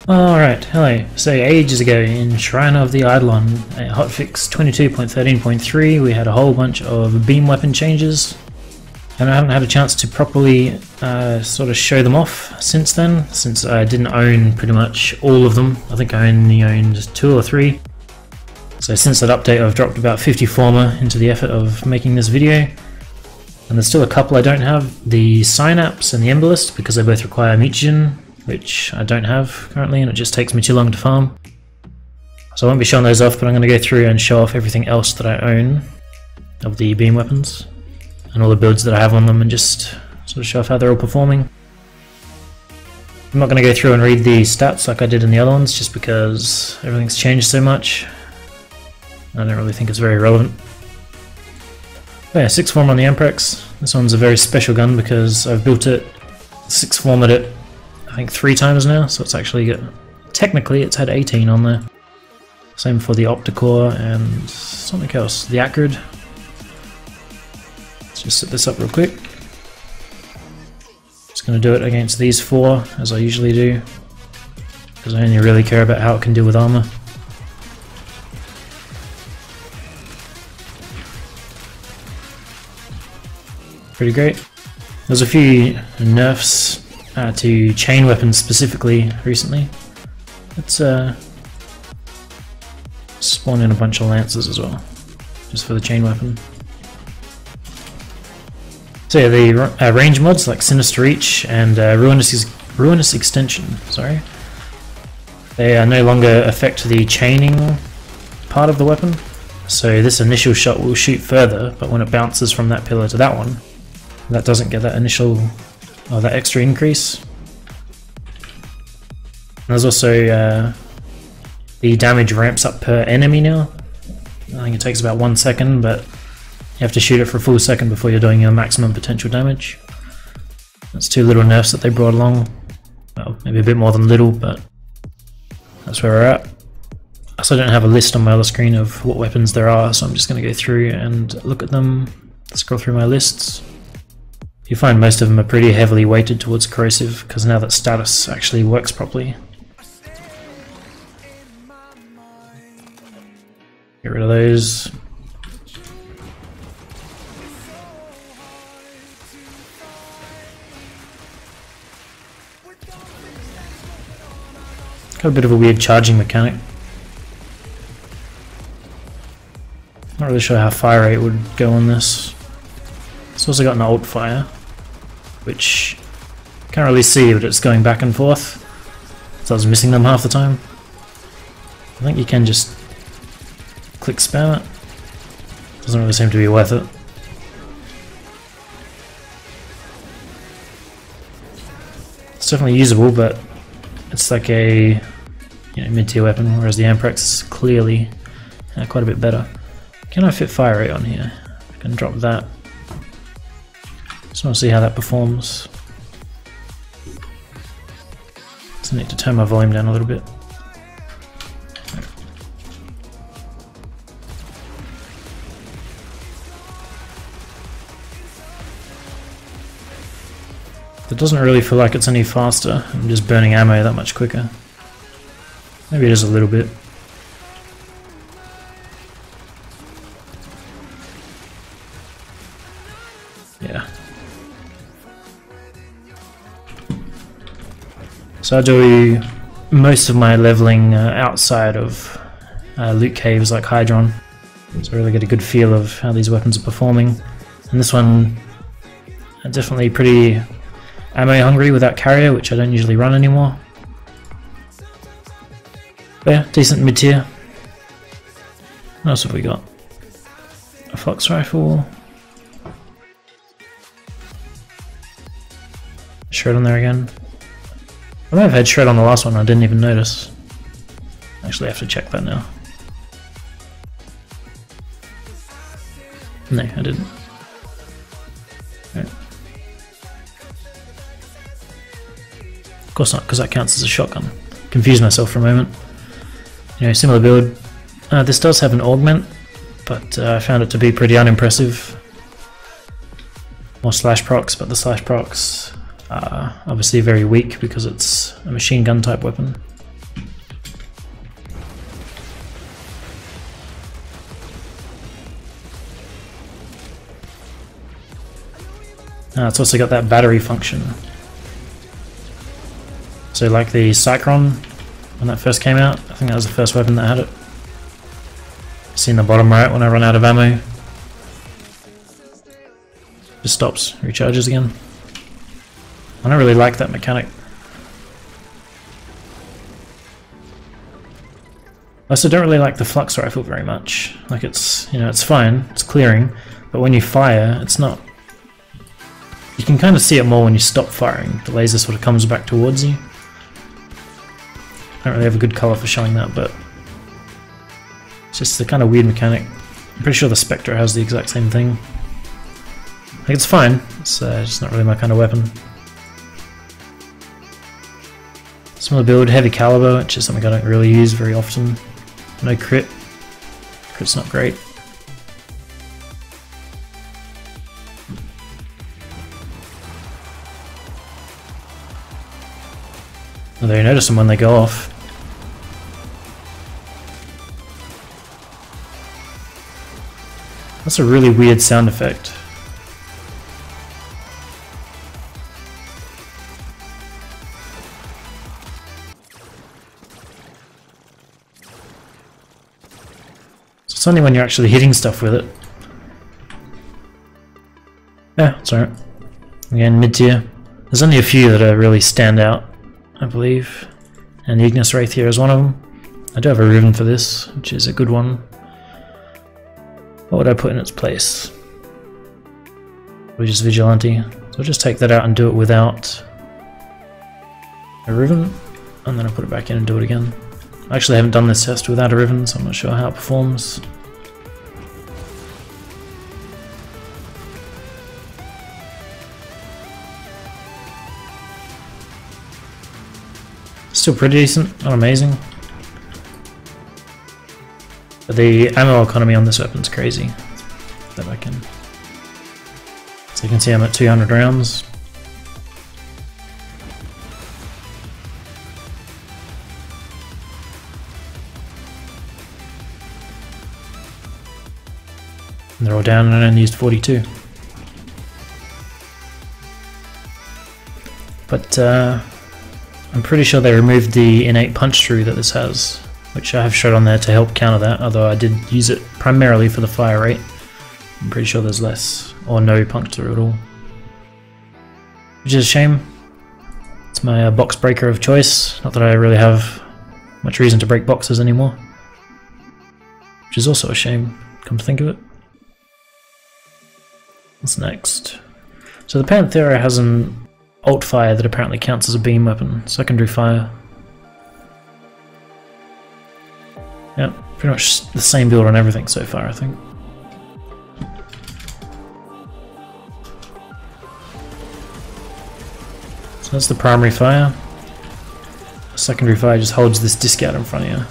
Alright, hello. So ages ago in Shrine of the Eidolon, a hotfix 22.13.3, we had a whole bunch of beam weapon changes, and I haven't had a chance to properly sort of show them off since then, since I didn't own pretty much all of them. I think I only owned 2 or 3. So since that update I've dropped about 50 former into the effort of making this video. And there's still a couple I don't have, the Synapse and the Embolist, because they both require mutagen, which I don't have currently, and it just takes me too long to farm. So I won't be showing those off, but I'm going to go through and show off everything else that I own of the beam weapons, and all the builds that I have on them, and just sort of show off how they're all performing. I'm not going to go through and read the stats like I did in the other ones, just because everything's changed so much. I don't really think it's very relevant. But yeah, 6 form on the Amprex. This one's a very special gun because I've built it, 6 formed it I think 3 times now, so it's actually got, technically it's had 18 on there. Same for the Opticore and something else, the Acrid. Let's just set this up real quick. Just going to do it against these 4 as I usually do, because I only really care about how it can deal with armor. Pretty great. There's a few nerfs to chain weapons specifically recently. Let's spawn in a bunch of lances as well, just for the chain weapon. So yeah, the range mods like Sinister Reach and Ruinous Extension, sorry, they no longer affect the chaining part of the weapon. So this initial shot will shoot further, but when it bounces from that pillar to that one, that doesn't get that initial, or that extra increase. And there's also the damage ramps up per enemy now. I think it takes about 1 second, but you have to shoot it for a full second before you're doing your maximum potential damage. That's 2 little nerfs that they brought along. Well, maybe a bit more than little, but that's where we're at. I also don't have a list on my other screen of what weapons there are, so I'm just going to go through and look at them, scroll through my lists. You find most of them are pretty heavily weighted towards corrosive, because now that status actually works properly. Get rid of those. Got a bit of a weird charging mechanic. Not really sure how fire rate would go on this. It's also got an alt fire, which you can't really see, but it's going back and forth, so I was missing them half the time. I think you can just click spam it. Doesn't really seem to be worth it. It's definitely usable, but it's like a mid-tier weapon, whereas the Amprex is clearly quite a bit better. Can I fit fire rate on here? I can drop that. Just want to see how that performs. Just need to turn my volume down a little bit. It doesn't really feel like it's any faster. I'm just burning ammo that much quicker. Maybe it is a little bit. Yeah. So I do most of my leveling outside of loot caves like Hydron, so I really get a good feel of how these weapons are performing. And this one, definitely pretty ammo hungry without carrier, which I don't usually run anymore. But yeah, decent mid tier. What else have we got? A Fox Rifle. Shred on there again. I might have had shred on the last one, I didn't even notice. Actually, I have to check that now. No, I didn't. Right. Of course not, because that counts as a shotgun. Confused myself for a moment. Similar build. This does have an augment, but I found it to be pretty unimpressive. More slash procs, but the slash procs are obviously very weak because it's a machine gun type weapon. It's also got that battery function. So like the Cycron, when that first came out, I think that was the first weapon that had it. See in the bottom right, when I run out of ammo, just stops, recharges again. I don't really like that mechanic. I also don't really like the flux rifle very much. Like it's, you know, it's fine, it's clearing, but when you fire, it's not... You can kind of see it more when you stop firing. The laser sort of comes back towards you. I don't really have a good colour for showing that, but it's just the kind of weird mechanic. I'm pretty sure the Spectre has the exact same thing. Like it's fine, it's just not really my kind of weapon. Similar build, heavy caliber, which is something I don't really use very often. No crit. Crit's not great. Although you notice them when they go off. That's a really weird sound effect. It's only when you're actually hitting stuff with it. Yeah, it's alright. Again, mid-tier. There's only a few that really stand out, I believe. And the Ignis Wraith here is one of them. I do have a Riven for this, which is a good one. What would I put in its place? Probably just Vigilante. So I'll just take that out and do it without a Riven. And then I'll put it back in and do it again. I actually haven't done this test without a Riven, so I'm not sure how it performs. Still pretty decent, not amazing. But the ammo economy on this weapon's crazy. Put that back in. So you can see I'm at 200 rounds. And they're all down and I only used 42. But I'm pretty sure they removed the innate punch through that this has, which I have showed on there to help counter that, although I did use it primarily for the fire rate. I'm pretty sure there's less or no punch through at all. Which is a shame. It's my box breaker of choice, not that I really have much reason to break boxes anymore. Which is also a shame, come to think of it. What's next? So the Panthera has an alt fire that apparently counts as a beam weapon, secondary fire. Yeah, pretty much the same build on everything so far, I think. So that's the primary fire. The secondary fire just holds this disc out in front of you.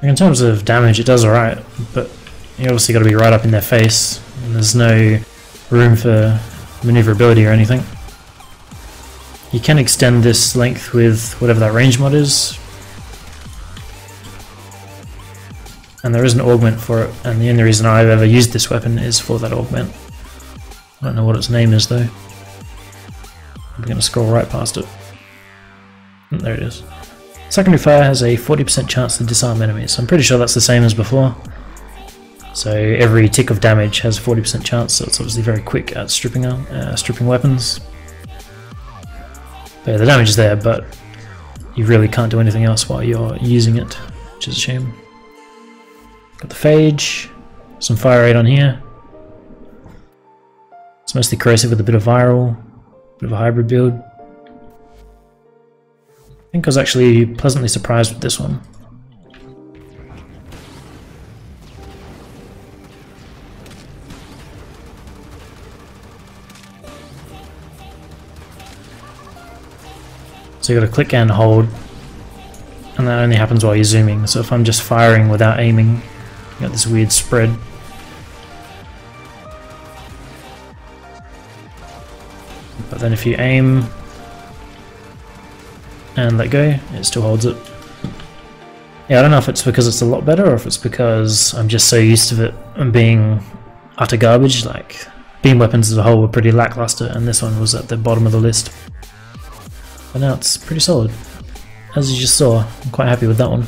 In terms of damage, it does alright, but you obviously got to be right up in their face, and there's no room for maneuverability or anything. You can extend this length with whatever that range mod is, and there is an augment for it, and the only reason I've ever used this weapon is for that augment. I don't know what its name is though. I'm going to scroll right past it. There it is. Secondary fire has a 40% chance to disarm enemies. I'm pretty sure that's the same as before. So every tick of damage has a 40% chance, so it's obviously very quick at stripping weapons. But yeah, the damage is there, but you really can't do anything else while you're using it, which is a shame. Got the phage, some fire rate on here. It's mostly corrosive with a bit of viral, bit of a hybrid build. I think I was actually pleasantly surprised with this one. So you got to click and hold, and that only happens while you're zooming. So if I'm just firing without aiming, you got this weird spread. But then if you aim and let go, it still holds it. Yeah, I don't know if it's because it's a lot better or if it's because I'm just so used to it being utter garbage. Like, beam weapons as a whole were pretty lackluster, and this one was at the bottom of the list. But now it's pretty solid. As you just saw, I'm quite happy with that one.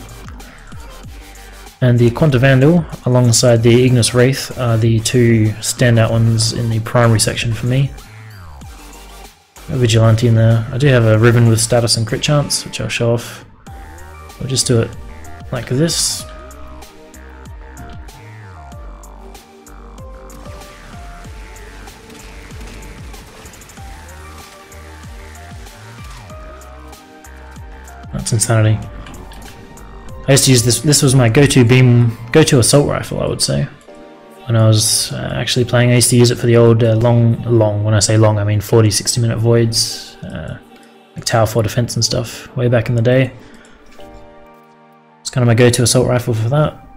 And the Quanta Vandal alongside the Ignis Wraith are the two standout ones in the primary section for me. A Vigilante in there. I do have a ribbon with status and crit chance, which I'll show off. I'll just do it like this. That's insanity. I used to use this was my go-to assault rifle, I would say. When I was actually playing, I used to use it for the old long, when I say long, I mean 40, 60 minute voids, like Tower 4 defense and stuff, way back in the day. It's kind of my go-to assault rifle for that.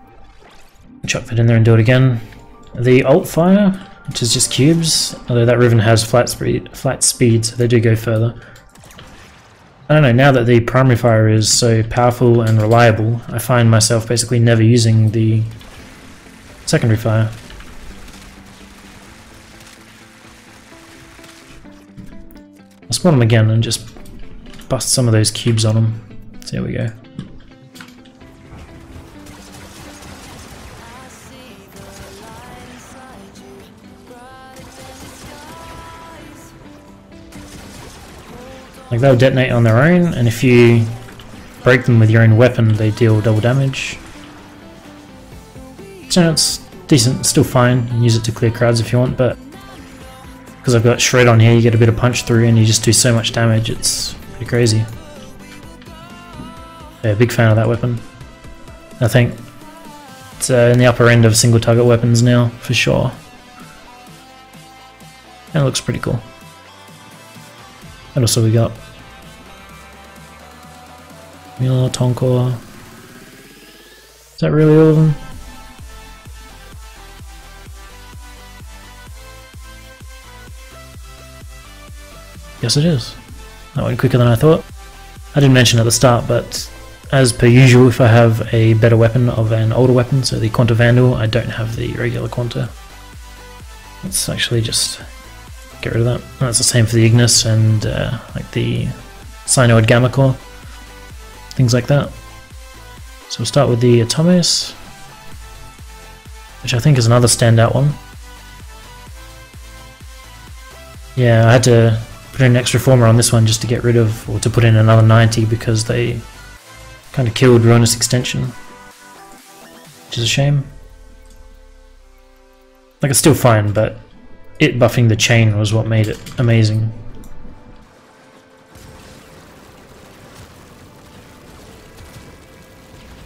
Chuck that in there and do it again. The alt fire, which is just cubes, although that ribbon has flat speed, so they do go further. I don't know, now that the primary fire is so powerful and reliable, I find myself basically never using the secondary fire. I'll spawn them again and just bust some of those cubes on them. So here we go. Like, they'll detonate on their own, and if you break them with your own weapon, they deal double damage. So it's decent, still fine. You can use it to clear crowds if you want, but because I've got Shred on here, you get a bit of punch through and you just do so much damage, it's pretty crazy. Yeah, big fan of that weapon. I think it's in the upper end of single target weapons now, for sure. And it looks pretty cool. What else have we got? Mila, Tonkor. Is that really all of them? Yes, it is. That went quicker than I thought. I didn't mention at the start, but as per usual, if I have a better weapon of an older weapon, so the Quanta Vandal, I don't have the regular Quanta. Let's actually just get rid of that. And that's the same for the Ignis and like the Cyanoid Gamma Core, things like that. So we'll start with the Atomos, which I think is another standout one. Yeah, I had to put in an extra reformer on this one just to get rid of, or to put in another 90 because they kind of killed Ruinous Extension, which is a shame. Like, it's still fine, but it buffing the chain was what made it amazing.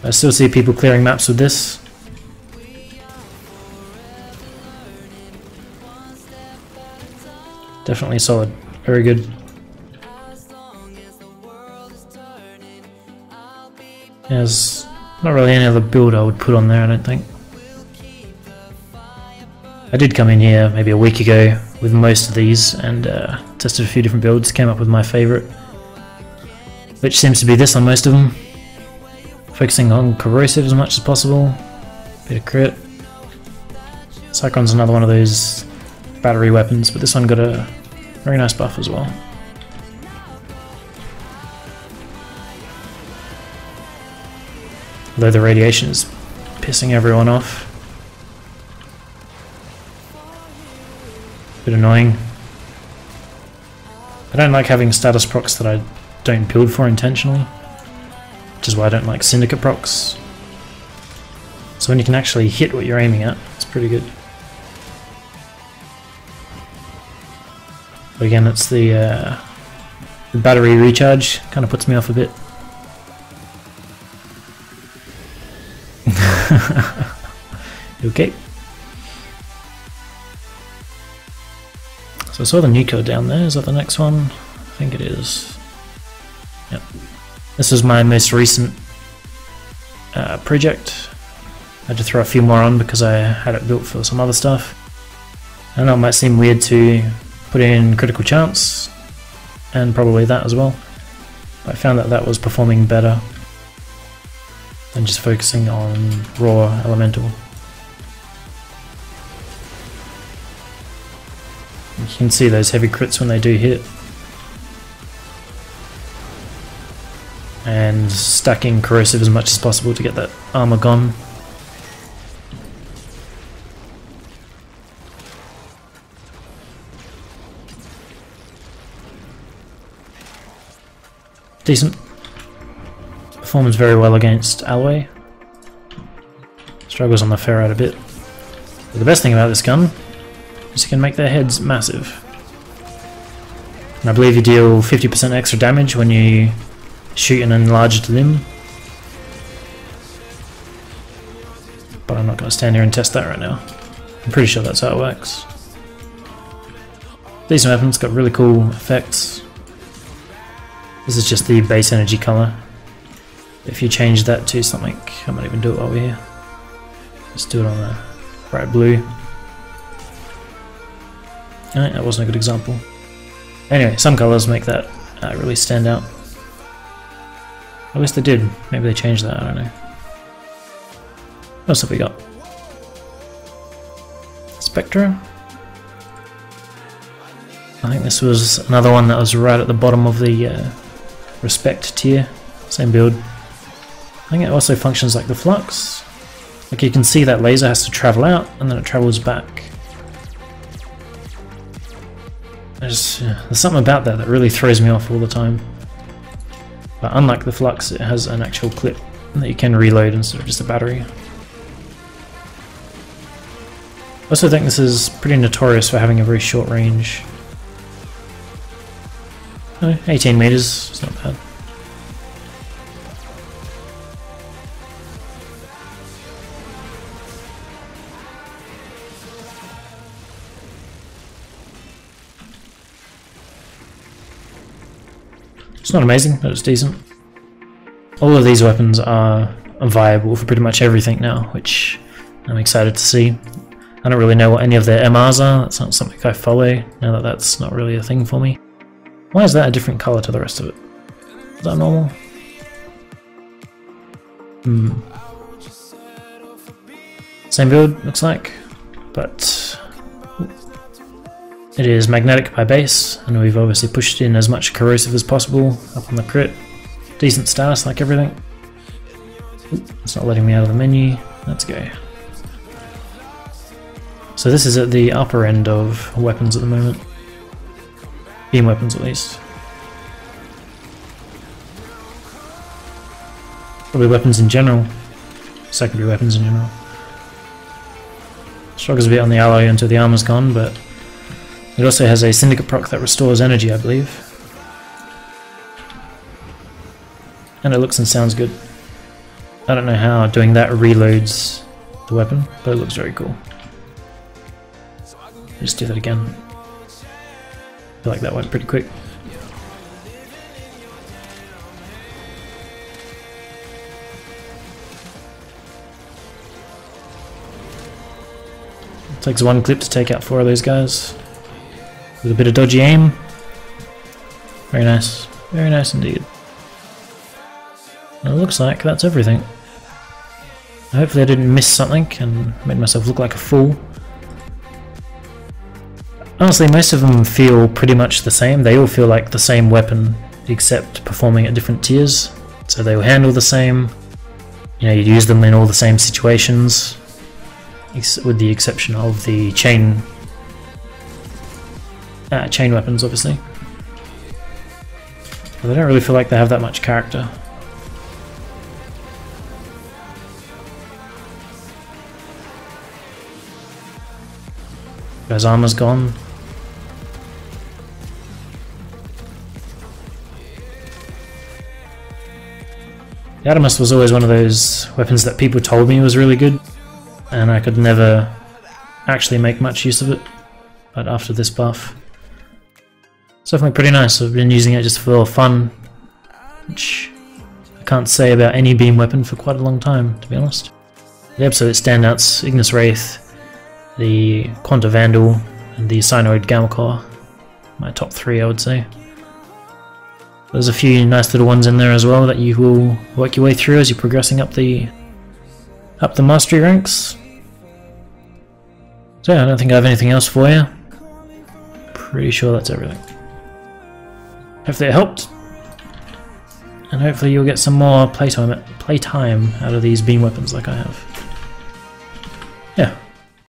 I still see people clearing maps with this. Definitely solid. Very good. There's not really any other build I would put on there, I don't think. I did come in here maybe a week ago with most of these and tested a few different builds, came up with my favourite, which seems to be this on most of them. Focusing on corrosive as much as possible, bit of crit. Cyclone's another one of those battery weapons, but this one got a very nice buff as well. Although the radiation is pissing everyone off. Bit annoying. I don't like having status procs that I don't build for intentionally, which is why I don't like syndicate procs. So when you can actually hit what you're aiming at, it's pretty good. But again, it's the battery recharge kind of puts me off a bit. Okay. So I saw the Nuco down there. Is that the next one? I think it is. Yep. This is my most recent project. I had to throw a few more on because I had it built for some other stuff. I know it might seem weird to put in critical chance, and probably that as well, but I found that that was performing better. and just focusing on raw elemental. You can see those heavy crits when they do hit. And stacking corrosive as much as possible to get that armor gone. Decent. Performs very well against alloy. Struggles on the ferrite a bit. But the best thing about this gun is you can make their heads massive. And I believe you deal 50% extra damage when you shoot an enlarged limb. But I'm not going to stand here and test that right now. I'm pretty sure that's how it works. Decent weapon, it's got really cool effects. This is just the base energy colour. If you change that to something, I might even do it while we're here. Let's do it on a bright blue. Alright, that wasn't a good example. Anyway, some colours make that really stand out. At least they did. Maybe they changed that, I don't know. What else have we got? Spectra? I think this was another one that was right at the bottom of the respect tier. Same build. I think it also functions like the flux. Like you can see that laser has to travel out and then it travels back. There's something about that that really throws me off all the time. But unlike the flux, it has an actual clip that you can reload instead of just a battery. I also think this is pretty notorious for having a very short range. 18 meters, it's not bad. It's not amazing, but it's decent. All of these weapons are viable for pretty much everything now, which I'm excited to see. I don't really know what any of their MRs are, that's not something I follow, now that that's not really a thing for me. Why is that a different colour to the rest of it? Is that normal? Same build, looks like, but it is magnetic by base, and we've obviously pushed in as much corrosive as possible up on the crit. Decent status like everything. It's not letting me out of the menu. Let's go. So this is at the upper end of weapons at the moment. Beam weapons at least. Probably weapons in general. Secondary weapons in general. Struggles a bit on the alloy until the armor's gone, but it also has a syndicate proc that restores energy, I believe. And it looks and sounds good. I don't know how doing that reloads the weapon, but it looks very cool. Just do that again. I feel like that went pretty quick. It takes one clip to take out 4 of those guys. With a bit of dodgy aim. Very nice indeed. And it looks like that's everything. Hopefully I didn't miss something and made myself look like a fool. Honestly, most of them feel pretty much the same. They all feel like the same weapon, except performing at different tiers. So they will handle the same. You know, you use them in all the same situations, with the exception of the chain weapons, obviously. But they don't really feel like they have that much character. Guy's armor's gone. The Adamus was always one of those weapons that people told me was really good, and I could never actually make much use of it, but after this buff, it's definitely pretty nice. I've been using it just for fun, which I can't say about any beam weapon for quite a long time, to be honest. The absolute standouts, Ignis Wraith, the Quanta Vandal, and the Cyanoid Gamma Core, my top 3 I would say. There's a few nice little ones in there as well that you will work your way through as you're progressing up the mastery ranks. So yeah, I don't think I have anything else for you. Pretty sure that's everything. Hopefully it helped, and hopefully you'll get some more playtime out of these beam weapons like I have. Yeah.